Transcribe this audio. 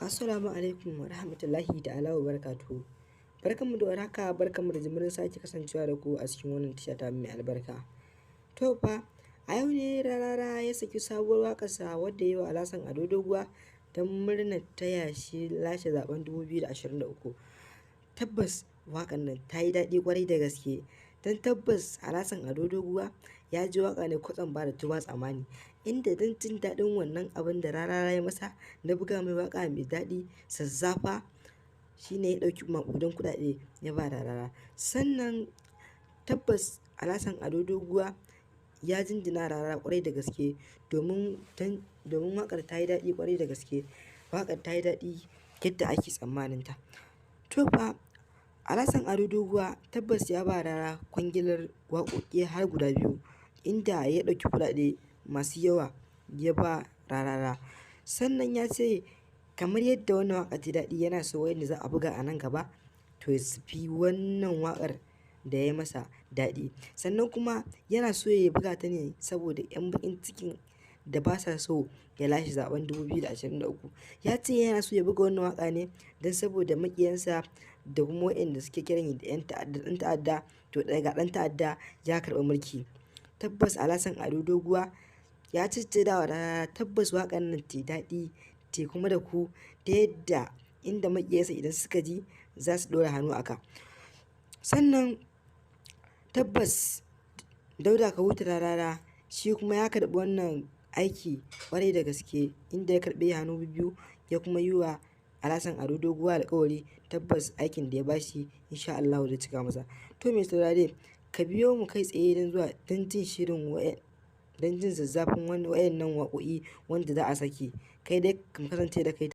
Assalamu alaikum wa rahmatullahi ta'ala wa barakatuhu. Barkanmu da warhaka, barkanmu da jimirin sake kasancewa da ku a cikin wannan tasha ta mai albarka. To fa, a yau ne Rarara ya saki sabuwar waƙarsa wadda ya yi wa Alhassan Ado Doguwa don murnar taya shi lashe zaben 2023. Tabbas waƙar nan ta yi daɗi ƙwarai da gaske. Don tabbas Alhassan Ado Doguwa ya ji waƙa ne kwatsam ba da tuba tsammani, inda don jin daɗin wannan abin da Rarara ya masa na buga mai waƙa mai daɗi zazzafa, shi ne ya ɗauki maƙudan kuɗaɗe ya ba Rarara. Sannan tabbas Alhassan Ado Doguwa ya jinjina Rarara ƙwarai da gaske domin waƙar ta yi daɗi ƙwarai da gaske. Waƙar ta yi daɗi yadda ake tsammaninta. To fa, Alhassan Ado Doguwa tabbas ya ba Rarara kwangilar waƙoƙi har guda 2, inda ya ɗauki kuɗaɗe masu yawa ya ba Rarara. Sannan ya ce kamar yadda wannan waƙa ta daɗi yana so wanda za a buga a nan gaba to su fi wannan waƙar da ya masa daɗi. Sannan kuma yana so ya buga ta ne saboda 'yan baƙin cikin da ba sa so ya lashe zaben 2023. Ya ce yana so ya buga wannan waƙa ne don saboda maƙiyansa da kuma waɗanda suke kiran da 'yan ta'adda, to daga ɗan ta'adda ya karɓi mulki. Tabbas Alhassan Ado Doguwa ya ciccida wa Rarara tabbas waƙar nan ta daɗi te kuma da ku ta yadda inda maƙiyansa idan suka ji za su ɗora hannu a ka. Sannan tabbas Dauda Kahutu Rarara shi kuma ya karɓi wannan aiki ƙwarai da gaske, inda ya karɓi hannu biyu ya kuma yi wa Alhassan Ado Doguwa alƙawari tabbas aikin da ya bashi insha Allahu zai cika masa. To mai saurare, ka biyo mu kai tsaye don jin shirin don jin zazzafin waɗannan waƙoƙi wanda za a saki. Kai dai ka kasance da kai.